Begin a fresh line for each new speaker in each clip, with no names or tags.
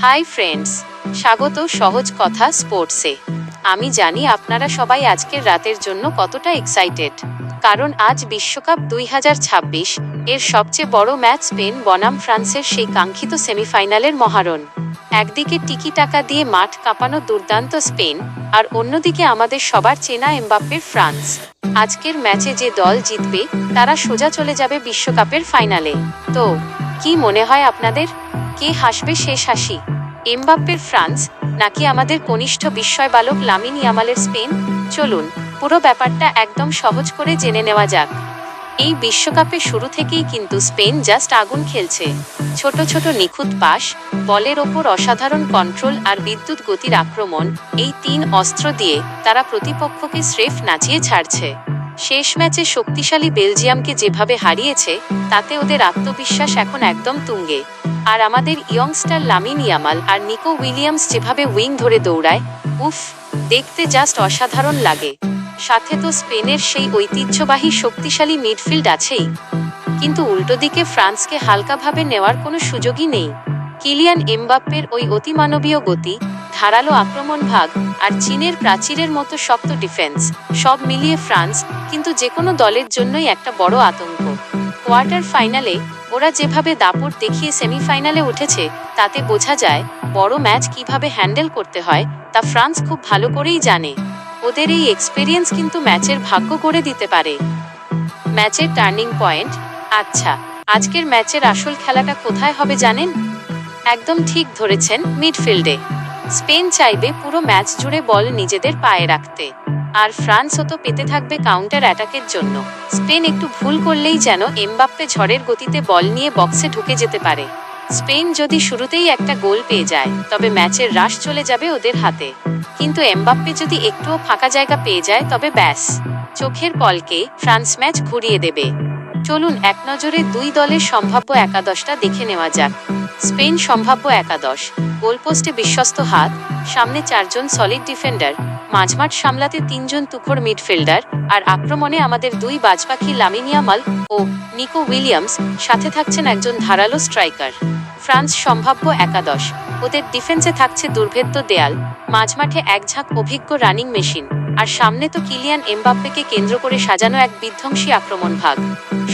Hi friends, স্বাগত সহজ কথা স্পোর্টসে। আমি জানি আপনারা সবাই আজকের রাতের জন্য কতটা এক্সাইটেড, কারণ আজ বিশ্বকাপ 2026 এর সবচেয়ে বড় ম্যাচ স্পেন বনাম ফ্রান্সের সেই কাঙ্ক্ষিত সেমিফাইনালের মহারণ। একদিকে টিকি টাকা দিয়ে মাঠ কাঁপানো দুর্দান্ত স্পেন, আর অন্যদিকে আমাদের সবার চেনা এমবাপ্পের ফ্রান্স। আজকের ম্যাচে যে দল জিতবে তারা সোজা চলে যাবে বিশ্বকাপের ফাইনালে। তো কি মনে হয় আপনাদের, কে হাসবে শেষ হাসি? এমবাপ্পের ফ্রান্স নাকি আমাদের কনিষ্ঠ বিস্ময় বালক লামিন ইয়ামালের স্পেন? চলুন পুরো ব্যাপারটা একদম সহজ করে জেনে নেওয়া যাক। এই বিশ্বকাপে শুরু থেকেই কিন্তু স্পেন জাস্ট আগুন খেলছে। ছোট ছোট নিখুঁত পাস, বলের ওপর অসাধারণ কন্ট্রোল আর বিদ্যুৎ গতির আক্রমণ, এই তিন অস্ত্র দিয়ে তারা প্রতিপক্ষকে স্রেফ নাচিয়ে ছাড়ছে। শেষ ম্যাচে শক্তিশালী বেলজিয়ামকে যেভাবে হারিয়েছে, তাতে ওদের আত্মবিশ্বাস এখন একদম তুঙ্গে। আর আমাদের ইয়ংস্টার লামিন ইয়ামাল আর নিকো উইলিয়ামস যেভাবে উইং ধরে দৌড়ায়, উফ, দেখতে জাস্ট অসাধারণ লাগে। সাথে তো স্পেনের সেই ঐতিহ্যবাহী শক্তিশালী মিডফিল্ড আছেই। কিন্তু উল্টো দিকে ফ্রান্সকে হালকাভাবে নেওয়ার কোনো সুযোগই নেই। কিলিয়ান এমবাপ্পের ওই অতিমানবীয় গতি, ধারালো আক্রমণ ভাগ আর চীনের প্রাচীরের মতো শক্ত ডিফেন্স, সব মিলিয়ে ফ্রান্স কিন্তু যে কোনো দলের জন্যই একটা বড় আতঙ্ক। কোয়ার্টার ফাইনালে ওরা যেভাবে দাপট দেখিয়ে সেমিফাইনালে উঠেছে, তাতে বোঝা যায় বড় ম্যাচ কিভাবে হ্যান্ডেল করতে হয় তা ফ্রান্স খুব ভালো করেই জানে। ওদের এই এক্সপেরিয়েন্স কিন্তু ম্যাচের ভাগ্য করে দিতে পারে। ম্যাচের টার্নিং পয়েন্ট, আচ্ছা, আজকের ম্যাচের আসল খেলাটা কোথায় হবে জানেন? একদম ঠিক ধরেছেন, মিডফিল্ডে। স্পেন চাইবে পুরো ম্যাচ জুড়ে বল নিজেদের পায়ে রাখতে, আর ফ্রান্সও তো পেতে থাকবে কাউন্টার অ্যাটাকের জন্য। স্পেন একটু ভুল করলেই যেন এমবাপ্পে ঝড়ের গতিতে বল নিয়ে বক্সে ঢুকে যেতে পারে। স্পেন যদি শুরুতেই একটা গোল পেয়ে যায়, তবে ম্যাচের রাশ চলে যাবে ওদের হাতে। কিন্তু এমবাপ্পে যদি একটুও ফাঁকা জায়গা পেয়ে যায়, তবে ব্যাস, চোখের পলকে ফ্রান্স ম্যাচ ঘুরিয়ে দেবে। চলুন এক নজরে দুই দলের সম্ভাব্য একাদশটা দেখে নেওয়া যাক। স্পেন সম্ভাব্য একাদশ: গোলপোস্টে বিশ্বস্ত হাত, সামনে 4 জন সলিড ডিফেন্ডার, মাঝমাঠ সামলাতে 3 জন তুখোড় মিডফিল্ডার, আর আক্রমণে আমাদের দুই বাজপাখি লামিন ইয়ামাল ও নিকো উইলিয়ামস, সাথে থাকছেন একজন ধারালো স্ট্রাইকার। ফ্রান্স সম্ভাব্য একাদশ: ওদের ডিফেন্সে থাকছে দুর্ভেদ্য দেয়াল, মাঝমাঠে এক ঝাঁক অভিজ্ঞ রানিং মেশিন, আর সামনে তো কিলিয়ান এমবাপ্পেকে কেন্দ্র করে সাজানো এক বিধ্বংসী আক্রমণ ভাগ।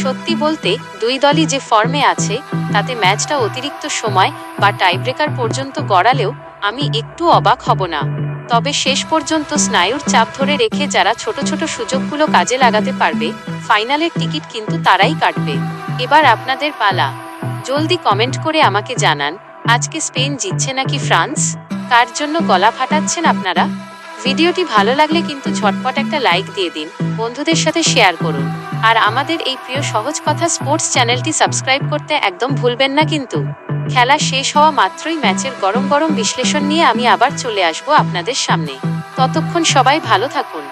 সত্যি বলতে দুই দলই যে ফর্মে আছে, তাতে ম্যাচটা অতিরিক্ত সময় বা টাইব্রেকার পর্যন্ত গড়ালেও আমি একটু অবাক হব না। তবে শেষ পর্যন্ত স্নায়ুর চাপ ধরে রেখে যারা ছোট ছোট সুযোগগুলো কাজে লাগাতে পারবে, ফাইনালের টিকিট কিন্তু তারাই কাটবে। এবার আপনাদের পালা। জলদি কমেন্ট করে আমাকে জানান, আজকে স্পেন জিতছে নাকি ফ্রান্স? কার জন্য গলা ফাটাচ্ছেন আপনারা? ভিডিওটি ভালো লাগলে কিন্তু ঝটপট একটা লাইক দিয়ে দিন, বন্ধুদের সাথে শেয়ার করুন, আর আমাদের এই প্রিয় সহজ কথা স্পোর্টস চ্যানেলটি সাবস্ক্রাইব করতে একদম ভুলবেন না কিন্তু। খেলা শেষ হওয়া মাত্রই ম্যাচের গরম গরম বিশ্লেষণ নিয়ে আমি আবার চলে আসব আপনাদের সামনে। ততক্ষণ সবাই ভালো থাকুন।